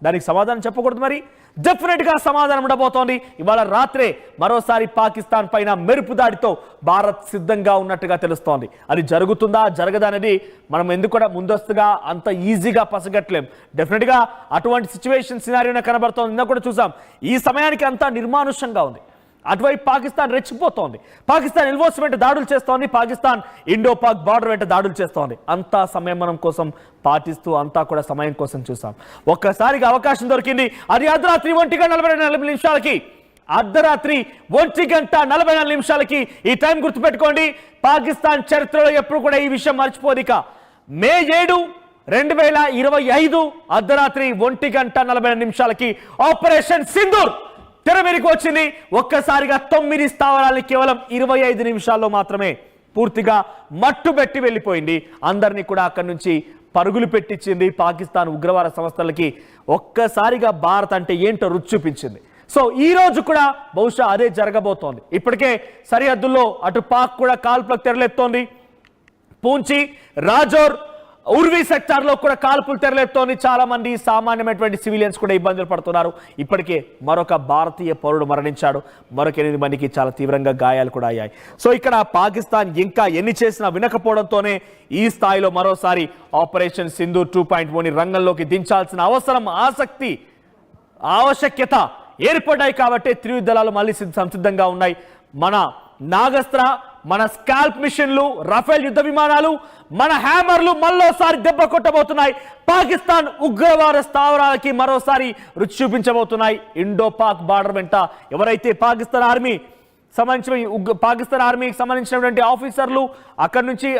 దానికి సమాధానం చెప్పకూడదు మరి డెఫినెట్ గా సమాధానం ఉండబోతోంది ఇవాళ రాత్రే మరోసారి పాకిస్తాన్ పైన మెరుపు దాడితో భారత్ సిద్ధంగా ఉన్నట్టుగా తెలుస్తోంది అది జరుగుతుందా జరగదా అనేది మనం ఎందుకు కూడా ముందస్తుగా అంత ఈజీగా పసగట్లేం డెఫినెట్ గా అటువంటి సిచ్యువేషన్ సినారియోనే కనబడుతోంది నిన్న కూడా చూసాం ఈ సమయానికి అంతా నిర్మానుష్యంగా ఉంది అటువైపు పాకిస్తాన్ రెచ్చిపోతోంది పాకిస్తాన్ ఎల్ఓసి వెంట దాడులు చేస్తోంది పాకిస్తాన్ ఇండో పాక్ బార్డర్ వెంట దాడులు చేస్తోంది అంతా సంయమనం కోసం పాటిస్తూ అంతా కూడా సమయం కోసం చూసాం ఒక్కసారిగా అవకాశం దొరికింది అది అర్ధరాత్రి 1:44 అర్ధరాత్రి 1:44 ఈ టైం గుర్తుపెట్టుకోండి పాకిస్తాన్ చరిత్రలో ఎప్పుడు కూడా ఈ విషయం మర్చిపోదిక మే 7 2025 అర్ధరాత్రి 1:40 ఆపరేషన్ సింధూర్ తెర మీదకి వచ్చింది ఒక్కసారిగా 9 స్థావరాలని కేవలం 25 నిమిషాల్లో మాత్రమే పూర్తిగా మట్టుబెట్టి వెళ్ళిపోయింది అందరినీ కూడా అక్కడి నుంచి పరుగులు పెట్టించింది పాకిస్తాన్ ఉగ్రవాద సంస్థలకి ఒక్కసారిగా భారత్ అంటే ఏంటో రుచి చూపించింది సో ఈ రోజు కూడా బహుశా అదే జరగబోతోంది ఇప్పటికే సరిహద్దుల్లో అటు పాక్ కూడా కాల్పులకు తెరలేస్తోంది పూంచి రాజోర్ ఉర్వీ సెక్టార్ లో కూడా కాల్పులు తెరలేస్తోంది చాలా మంది సామాన్యమైనటువంటి సివిలియన్స్ కూడా ఇబ్బందులు పడుతున్నారు ఇప్పటికే మరొక భారతీయ పౌరుడు మరణించాడు మరొక 8 మందికి చాలా తీవ్రంగా గాయాలు కూడా అయ్యాయి సో ఇక్కడ పాకిస్తాన్ ఇంకా ఎన్ని చేసినా వినకపోవడంతోనే ఈ స్థాయిలో మరోసారి ఆపరేషన్ సింధూర్ 2.0 ని రంగంలోకి దించాల్సిన అవసరం ఆవశ్యకత ఏర్పడ్డాయి కాబట్టి త్రివిధ దళాలు మళ్ళీ సంసిద్ధంగా ఉన్నాయి మన నాగస్త్ర మన స్కాల్ప్ మిషన్లు రఫేల్ యుద్ధ విమానాలు మన హ్యామర్లు మరోసారి దెబ్బ కొట్టబోతున్నాయి పాకిస్తాన్ ఉగ్రవాద స్థావరాలకి మరోసారి రుచి చూపించబోతున్నాయి ఇండో పాక్ బార్డర్ వెంట ఎవరైతే పాకిస్తాన్ ఆర్మీకి సంబంధించినటువంటి ఆఫీసర్లు అక్కడి నుంచి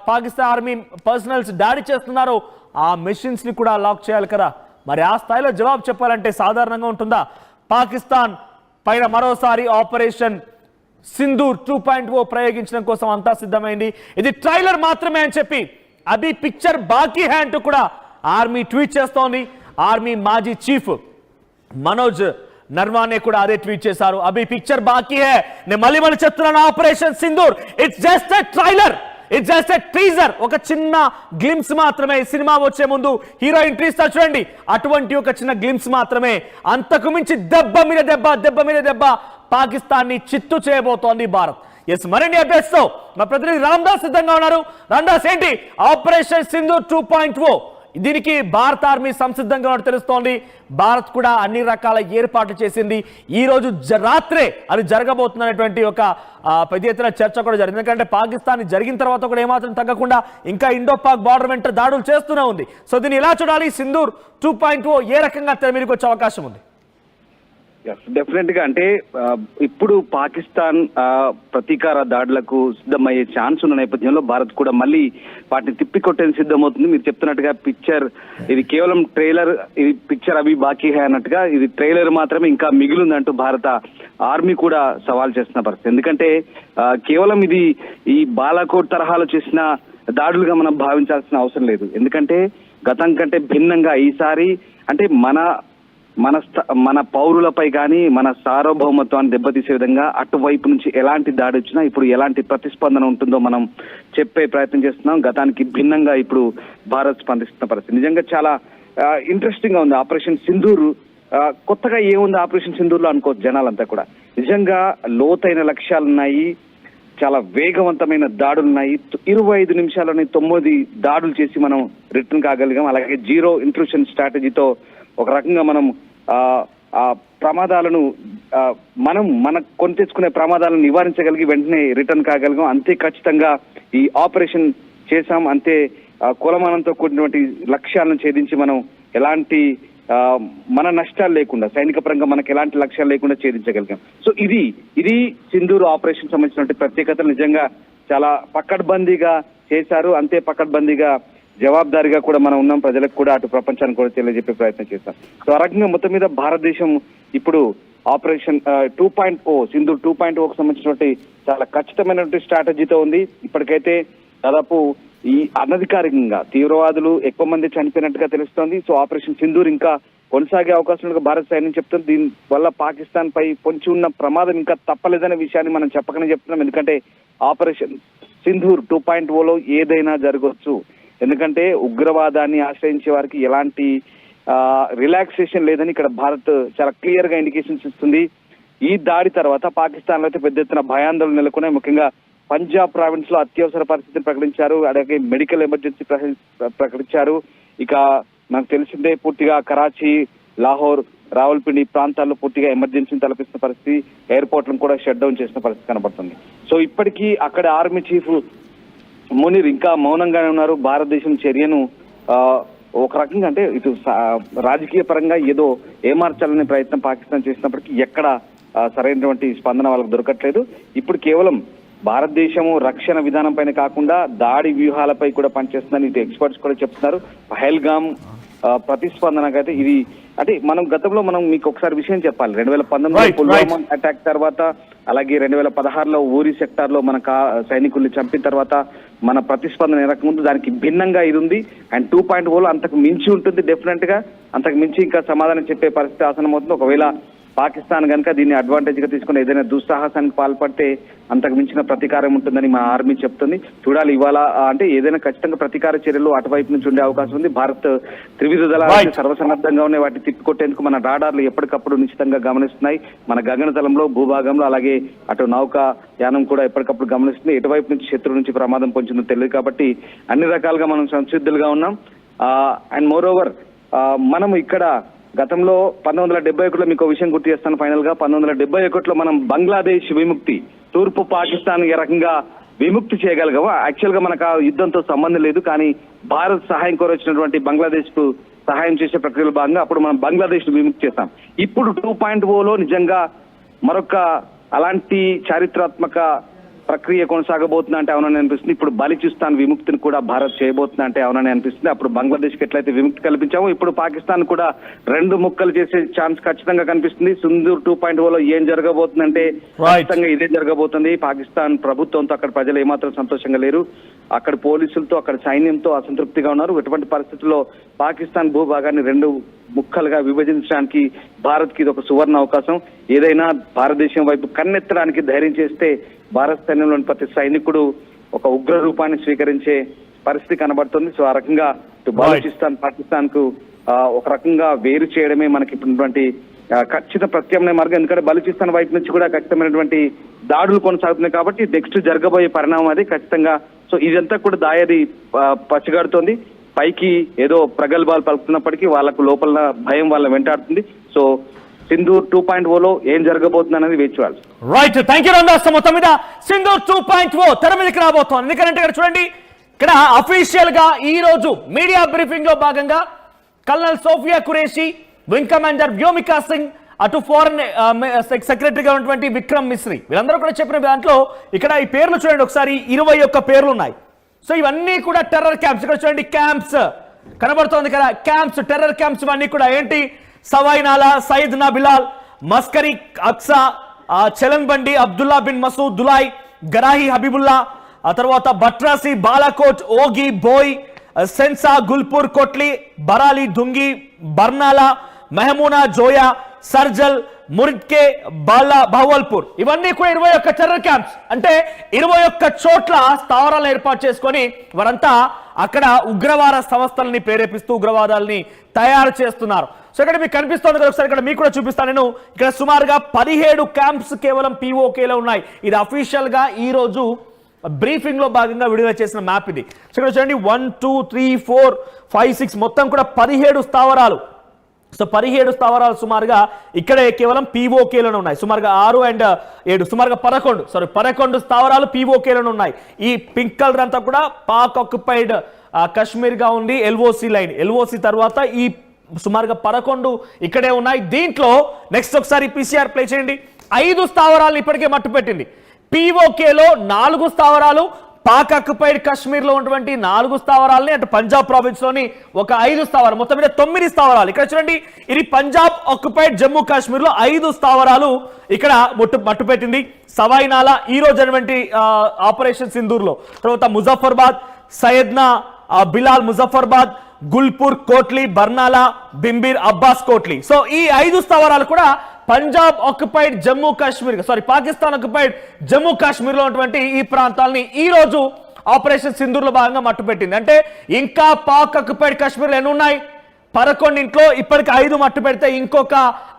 పాకిస్తాన్ ఆర్మీ పర్సనల్స్ దాడి చేస్తున్నారో ఆ మెషిన్స్ ని కూడా లాక్ చేయాలి కదా మరి ఆ స్థాయిలో జవాబు చెప్పాలంటే సాధారణంగా ఉంటుందా పాకిస్తాన్ పైన మరోసారి ఆపరేషన్ సింధూర్ 2.0 ప్రయోగించడం కోసం అంతా సిద్ధమైంది ఇది ట్రైలర్ మాత్రమే అని చెప్పి అభి పిక్చర్ బాకీ హై అంటూ కూడా ఆర్మీ ట్వీట్ చేస్తోంది ఆర్మీ మాజీ చీఫ్ మనోజ్ నర్వానే కూడా అదే ట్వీట్ చేశారు అభి పిక్చర్ బాకీ హై నేను మళ్ళీ చెప్తున్నాను operation Sindoor it's just a trailer it's just a teaser ఒక చిన్న గ్లిమ్స్ మాత్రమే సినిమా వచ్చే ముందు హీరో ఎంట్రీ ఇస్తారు చూడండి అటువంటి ఒక చిన్న గ్లిమ్స్ మాత్రమే అంతకు మించి దెబ్బ మీద దెబ్బ పాకిస్తాన్ ని చిత్తు చేయబోతోంది భారత్ ఎస్ మరిన్ని అప్డేట్స్ తో మా ప్రతినిధి రామ్దాస్ సిద్ధంగా ఉన్నారు రామ్దాస్ ఏంటి ఆపరేషన్ సింధూర్ 2.0 దీనికి భారత ఆర్మీ సంసిద్ధంగా ఉన్నట్టు తెలుస్తోంది భారత్ కూడా అన్ని రకాల ఏర్పాట్లు చేసింది ఈ రోజు రాత్రే అది జరగబోతున్నటువంటి ఒక పెద్ద ఎత్తున చర్చ కూడా జరిగింది ఎందుకంటే పాకిస్తాన్ జరిగిన తర్వాత కూడా ఏమాత్రం తగ్గకుండా ఇంకా ఇండో పాక్ బార్డర్ వెంట దాడులు చేస్తూనే ఉంది సో దీన్ని ఎలా చూడాలి సింధూర్ 2.0 ఏ రకంగా తెర మీదకి వచ్చే అవకాశం ఉంది డెఫినెట్ గా అంటే ఇప్పుడు పాకిస్తాన్ ప్రతీకార దాడులకు సిద్ధమయ్యే ఛాన్స్ ఉన్న నేపథ్యంలో భారత్ కూడా మళ్ళీ వాటిని తిప్పికొట్టేందుకు సిద్ధమవుతుంది మీరు చెప్తున్నట్టుగా పిక్చర్ ఇది కేవలం ట్రైలర్ ఇది పిక్చర్ అవి బాకీ హై అన్నట్టుగా ఇది ట్రైలర్ మాత్రమే ఇంకా మిగిలిందంటూ భారత ఆర్మీ కూడా సవాల్ చేస్తున్న పరిస్థితి ఎందుకంటే కేవలం ఇది ఈ బాలాకోట్ తరహాలో చేసిన దాడులుగా మనం భావించాల్సిన అవసరం లేదు ఎందుకంటే గతం కంటే భిన్నంగా ఈసారి అంటే మన పౌరులపై కానీ మన సార్వభౌమత్వాన్ని దెబ్బతీసే విధంగా అటువైపు నుంచి ఎలాంటి దాడి వచ్చినా ఇప్పుడు ఎలాంటి ప్రతిస్పందన ఉంటుందో మనం చెప్పే ప్రయత్నం చేస్తున్నాం గతానికి భిన్నంగా ఇప్పుడు భారత్ స్పందిస్తున్న పరిస్థితి నిజంగా చాలా ఇంట్రెస్టింగ్ గా ఉంది ఆపరేషన్ సింధూర్ కొత్తగా ఏముంది ఆపరేషన్ సింధూర్ లో అనుకోవచ్చు జనాలంతా కూడా నిజంగా లోతైన లక్ష్యాలున్నాయి చాలా వేగవంతమైన దాడులున్నాయి 25 నిమిషాలని 9 దాడులు చేసి మనం రిటర్న్ కాగలిగాం అలాగే జీరో ఇంట్రూషన్ స్ట్రాటజీతో ఒక రకంగా మనం ఆ ప్రమాదాలను మన కొని తెచ్చుకునే ప్రమాదాలను నివారించగలిగి వెంటనే రిటర్న్ కాగలిగాం అంతే ఖచ్చితంగా ఈ ఆపరేషన్ చేశాం అంతే కులమానంతో కూడినటువంటి లక్ష్యాలను ఛేదించి మనం ఎలాంటి మన నష్టాలు లేకుండా సైనిక పరంగా మనకు ఎలాంటి లక్ష్యాలు లేకుండా ఛేదించగలిగాం సో ఇది సింధూర్ ఆపరేషన్ సంబంధించినటువంటి ప్రత్యేకతలు నిజంగా చాలా పకడ్బందీగా చేశారు అంతే పకడ్బందీగా జవాబుదారీగా కూడా మనం ఉన్నాం ప్రజలకు కూడా అటు ప్రపంచానికి కూడా తెలియజెప్పే ప్రయత్నం చేస్తాం సో ఆ రకంగా మొత్తం మీద భారతదేశం ఇప్పుడు ఆపరేషన్ 2.0 సింధూర్ 2.0కు సంబంధించినటువంటి చాలా ఖచ్చితమైనటువంటి స్ట్రాటజీతో ఉంది ఇప్పటికైతే దాదాపు ఈ అనధికారికంగా తీవ్రవాదులు ఎక్కువ మంది చనిపోయినట్టుగా తెలుస్తోంది సో ఆపరేషన్ సింధూర్ ఇంకా కొనసాగే అవకాశం భారత సైన్యం చెప్తుంది దీని వల్ల పాకిస్తాన్ పై పొంచి ఉన్న ప్రమాదం ఇంకా తప్పలేదనే విషయాన్ని మనం చెప్పకనే చెప్తున్నాం ఎందుకంటే ఆపరేషన్ సింధూర్ 2.0లో ఏదైనా జరగవచ్చు ఎందుకంటే ఉగ్రవాదాన్ని ఆశ్రయించే వారికి ఎలాంటి రిలాక్సేషన్ లేదని ఇక్కడ భారత్ చాలా క్లియర్ గా ఇండికేషన్స్ ఇస్తుంది. ఈ దాడి తర్వాత పాకిస్తాన్ లో అయితే పెద్ద ఎత్తున భయాందోళన నెలకొన్నాయి. ముఖ్యంగా పంజాబ్ ప్రావిన్స్ లో అత్యవసర పరిస్థితిని ప్రకటించారు, అలాగే మెడికల్ ఎమర్జెన్సీ ప్రకటించారు. ఇక నాకు తెలిసిందే పూర్తిగా కరాచీ, లాహోర్, రావల్పిండి ప్రాంతాల్లో పూర్తిగా ఎమర్జెన్సీని తలపిస్తున్న పరిస్థితి, ఎయిర్పోర్ట్లను కూడా షట్ డౌన్ చేసిన పరిస్థితి కనబడుతుంది. సో ఇప్పటికీ అక్కడ ఆర్మీ చీఫ్ మునీర్ ఇంకా మౌనంగానే ఉన్నారు. భారతదేశం చర్యను ఒక రకంగా అంటే ఇటు రాజకీయ పరంగా ఏదో ఏమార్చాలనే ప్రయత్నం పాకిస్తాన్ చేసినప్పటికీ ఎక్కడ సరైనటువంటి స్పందన వాళ్ళకు దొరకట్లేదు. ఇప్పుడు కేవలం భారతదేశము రక్షణ విధానం పైన కాకుండా దాడి వ్యూహాలపై కూడా పనిచేస్తుందని ఇటు ఎక్స్పర్ట్స్ కూడా చెప్తున్నారు. పహల్గామ్ ప్రతిస్పందనకైతే ఇది అంటే మనం గతంలో మీకు ఒకసారి విషయం చెప్పాలి. 2019 పుల్వామా అటాక్ తర్వాత, అలాగే 2016లో ఊరి సెక్టార్ లో మన సైనికుల్ని చంపిన తర్వాత మన ప్రతిస్పందన ఎరకముందు దానికి భిన్నంగా ఇది ఉంది. అండ్ 2.0 అంతకు మించి ఉంటుంది. డెఫినెట్ గా అంతకు మించి ఇంకా సమాధానం చెప్పే పరిస్థితి ఆసనమవుతుంది. ఒకవేళ పాకిస్తాన్ కనుక దీన్ని అడ్వాంటేజ్ గా తీసుకుని ఏదైనా దుస్సాహసానికి పాల్పడితే అంతకు మించిన ప్రతీకారం ఉంటుందని మా ఆర్మీ చెప్తుంది. చూడాలి ఇవాళ అంటే ఏదైనా ఖచ్చితంగా ప్రతీకార చర్యలు అటువైపు నుంచి ఉండే అవకాశం ఉంది. భారత్ త్రివిధ దళాలు సర్వసన్నద్ధంగా ఉన్నాయి. వాటిని తిప్పికొట్టేందుకు మన రాడార్లు ఎప్పటికప్పుడు నిశ్చితంగా గమనిస్తున్నాయి. మన గగనతలంలో, భూభాగంలో, అలాగే అటు నౌకా యానం కూడా ఎప్పటికప్పుడు గమనిస్తుంది. ఎటువైపు నుంచి శత్రు నుంచి ప్రమాదం పొందుతుందో తెలియదు. కాబట్టి అన్ని రకాలుగా మనం సంసిద్ధులుగా ఉన్నాం. అండ్ మోర్ ఓవర్ మనం ఇక్కడ గతంలో 1971లో మీకు విషయం గుర్తు చేస్తాను ఫైనల్ గా. 1971లో మనం బంగ్లాదేశ్ విముక్తి, తూర్పు పాకిస్తాన్ ఏ రకంగా విముక్తి చేయగలిగామో. యాక్చువల్ గా మనకు ఆ యుద్ధంతో సంబంధం లేదు, కానీ భారత్ సహాయం కోరొచ్చినటువంటి బంగ్లాదేశ్ కు సహాయం చేసే ప్రక్రియలో భాగంగా అప్పుడు మనం బంగ్లాదేశ్ ను విముక్తి చేస్తాం. ఇప్పుడు 2.0లో నిజంగా మరొక అలాంటి చారిత్రాత్మక ప్రక్రియ కొనసాగబోతుందా అంటే అవునని అనిపిస్తుంది. ఇప్పుడు బలిచిస్తాన్ విముక్తిని కూడా భారత్ చేయబోతుందా అంటే అవునని అనిపిస్తుంది. అప్పుడు బంగ్లాదేశ్ కి ఎట్లయితే విముక్తి కల్పించామో ఇప్పుడు పాకిస్తాన్ కూడా 2 ముక్కలు చేసే ఛాన్స్ ఖచ్చితంగా కనిపిస్తుంది. సింధూర్ 2.0లో ఏం జరగబోతుందంటే ఖచ్చితంగా ఇదే జరగబోతుంది. పాకిస్తాన్ ప్రభుత్వంతో అక్కడ ప్రజలు ఏమాత్రం సంతోషంగా లేరు. అక్కడ పోలీసులతో, అక్కడ సైన్యంతో అసంతృప్తిగా ఉన్నారు. ఇటువంటి పరిస్థితుల్లో పాకిస్తాన్ భూభాగాన్ని 2 ముక్కలుగా విభజించడానికి భారత్ కి ఇది ఒక సువర్ణ అవకాశం. ఏదైనా భారతదేశం వైపు కన్నెత్తడానికి ధైర్యం చేస్తే భారత సైన్యంలోని ప్రతి సైనికుడు ఒక ఉగ్ర రూపాన్ని స్వీకరించే పరిస్థితి కనబడుతుంది. సో ఆ రకంగా బలూచిస్తాన్ పాకిస్తాన్ కు ఒక రకంగా వేరు చేయడమే మనకి ఇప్పుడున్నటువంటి ఖచ్చిత ప్రత్యామ్నాయ మార్గం. ఎందుకంటే బలూచిస్తాన్ వైపు నుంచి కూడా ఖచ్చితమైనటువంటి దాడులు కొనసాగుతున్నాయి. కాబట్టి నెక్స్ట్ జరగబోయే పరిణామం అది ఖచ్చితంగా. సో ఇదంతా కూడా దాయది పసిగడుతోంది. పైకి ఏదో ప్రగల్భాలు పలుకుతున్నప్పటికీ వాళ్ళకు లోపల భయం వాళ్ళ వెంటాడుతుంది. సో సింధూర్ 2.0లో ఏం జరగబోతుంది అనేది వేచి చూడాలి. Right, thank you Ramadas. మొత్తం మీద సింధూర్ 2.0 తెర మీదకి రాబోతోంది. ఎందుకంటే ఇక్కడ చూడండి, ఇక్కడ అఫీషియల్ గా ఈ రోజు మీడియా బ్రీఫింగ్ లో భాగంగా colonel Sofiya Qureshi, wing commander Vyomika Singh, అటు ఫారెన్ సెక్రటరీగా ఉన్నటువంటి విక్రమ్ మిశ్రీ, వీళ్ళందరూ కూడా చెప్పిన దాంట్లో ఇక్కడ ఈ పేర్లు చూడండి ఒకసారి, 21 పేర్లు ఉన్నాయి. సో ఇవన్నీ కూడా టెర్రర్ క్యాంప్స్. ఇక్కడ చూడండి క్యాంప్స్ కనబడుతోంది కదా, క్యాంప్స్, టెర్రర్ క్యాంప్స్ ఇవన్నీ కూడా ఏంటి? సవాయినాలా, సయద్ నా బిలాల్, మస్కరీ అక్సా, చలన్ బండి, అబ్దుల్లా బిన్ మసూద్ దులాయ్, గరాహి హబీబుల్లా, ఆ తర్వాత బట్రాసి, బాలాకోట్, ఓగి, బోయ్, సెన్సా, గుల్పూర్, కొట్లి, బరాలి, దుంగి, బర్నాలా, మెహమూనా, జోయా, సర్జల్, మురిడ్కే, భావల్పూర్, ఇవన్నీ కూడా 21 టెర్రర్ క్యాంప్స్. అంటే 21 చోట్ల స్థావరాలు ఏర్పాటు చేసుకొని వారంతా అక్కడ ఉగ్రవాద సంస్థలని ప్రేరేపిస్తూ ఉగ్రవాదాలని తయారు చేస్తున్నారు. సో ఇక్కడ మీకు కనిపిస్తుంది కదా, ఒకసారి ఇక్కడ మీకు కూడా చూపిస్తాను నేను. ఇక్కడ సుమారుగా 17 క్యాంప్స్ కేవలం POKలో ఉన్నాయి. ఇది అఫీషియల్ గా ఈ రోజు బ్రీఫింగ్ లో భాగంగా విడుదల చేసిన మ్యాప్ ఇది. సో ఇక్కడ చూడండి 1 2 3 4 5 6 మొత్తం కూడా 17 స్థావరాలు. సో 17 స్థావరాలు సుమారుగా ఇక్కడే కేవలం POKలోనే ఉన్నాయి. సుమారుగా 6 and 7 సుమారుగా 11 స్థావరాలు POKలోనే ఉన్నాయి. ఈ పింక్ కలర్ అంతా కూడా పాక్ ఆక్యుపైడ్ కశ్మీర్ గా ఉంది. LOC లైన్, LOC తర్వాత ఈ సుమారుగా 11 ఇక్కడే ఉన్నాయి. దీంట్లో నెక్స్ట్ ఒకసారి PCR ప్లే చేయండి. 5 స్థావరాలను ఇప్పటికే మట్టు పెట్టింది. POKలో 4 స్థావరాలు, పాక్ ఆక్యుపైడ్ కశ్మీర్ లో ఉన్నటువంటి 4 స్థావరాలని, అటు పంజాబ్ ప్రావిన్స్ లోని ఒక 5 స్థావరాలు, మొత్తం మీద 9 స్థావరాలు. ఇక్కడ చూడండి, ఇది పంజాబ్ ఆక్యుపైడ్ జమ్మూ కాశ్మీర్ లో 5 స్థావరాలు ఇక్కడ మట్టు పెట్టింది. సవాయినాలా ఈ రోజు అయినటువంటి ఆపరేషన్ సింధూర్ లో, తర్వాత ముజఫర్బాద్, సయ్యద్నా బిలాల్ ముజఫర్బాద్, గుల్పూర్, కోట్లీ, బర్నాలా, బింబీర్, అబ్బాస్ కోట్లీ. సో ఈ 5 స్థావరాలు కూడా పంజాబ్ ఆక్యుపైడ్ జమ్మూ కాశ్మీర్, పాకిస్తాన్ ఆక్యుపైడ్ జమ్మూ కాశ్మీర్ లో ఉన్నటువంటి ఈ ప్రాంతాలని ఈ రోజు ఆపరేషన్ సింధూర్ లో భాగంగా మట్టుపెట్టింది. అంటే ఇంకా పాక్ ఆక్యుపైడ్ కాశ్మీర్ లో ఎన్ని ఉన్నాయి? 11 ఇప్పటికి 5 మట్టు పెడితే ఇంకొక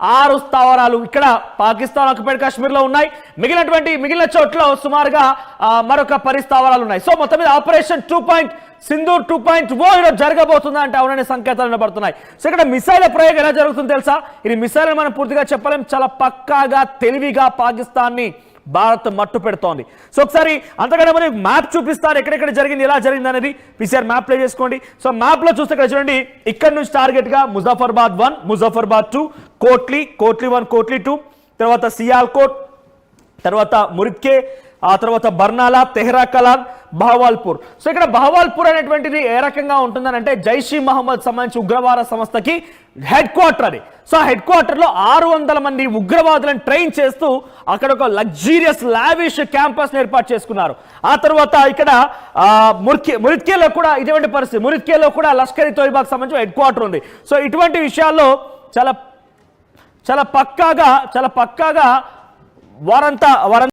6 స్థావరాలు ఇక్కడ పాకిస్తాన్ ఆక్యుపైడ్ కాశ్మీర్లో ఉన్నాయి. మిగిలిన చోట్ల సుమారుగా మరొక 10 స్థావరాలు ఉన్నాయి. సో మొత్తం మీద ఆపరేషన్ సింధూర్ 2.0 జరగబోతుందా అంటే అవుననే సంకేతాలు వినబడుతున్నాయి. సో ఇక్కడ మిసైల్ ప్రయోగం ఎలా జరుగుతుందో తెలుసా? ఇది మిసైల్ మనం పూర్తిగా చెప్పలేం. చాలా పక్కాగా తెలివిగా పాకిస్తాన్ని భారత్ మట్టు పెడుతోంది. సో ఒకసారి అంతకంటే మరి మ్యాప్ చూపిస్తారు, ఎక్కడెక్కడ జరిగింది, ఎలా జరిగింది అనేది పీసీఆర్ మ్యాప్ ప్లే చేసుకోండి. సో మ్యాప్ లో చూస్తే ఇక్కడ చూడండి, ఇక్కడ నుంచి టార్గెట్ గా ముజఫర్బాద్ 1, ముజఫర్బాద్ 2, కోట్లీ 1, కోట్లీ 2, తర్వాత సియాల్కోట్, తర్వాత మురిద్కే, ఆ తర్వాత బర్నాలా, తెహ్రా కలాన్, బహవాల్పూర్. సో ఇక్కడ బహవాల్పూర్ అనేటువంటిది ఏ రకంగా ఉంటుందని అంటే జైష్ ఈ మహమ్మద్ సంబంధించి ఉగ్రవాద సంస్థకి హెడ్ క్వార్టర్ అది. సో ఆ హెడ్ క్వార్టర్ లో 600 మంది ఉగ్రవాదులను ట్రైన్ చేస్తూ అక్కడ ఒక లగ్జీరియస్ లావిష్ క్యాంపస్ ఏర్పాటు చేసుకున్నారు. ఆ తర్వాత ఇక్కడ మురిద్కేలో కూడా ఇటువంటి పరిస్థితి. మురిద్కేలో కూడా లష్కర్ ఇ తోయిబాకి సంబంధించిన హెడ్ క్వార్టర్ ఉంది. సో ఇటువంటి విషయాల్లో చాలా పక్కాగా వారంతా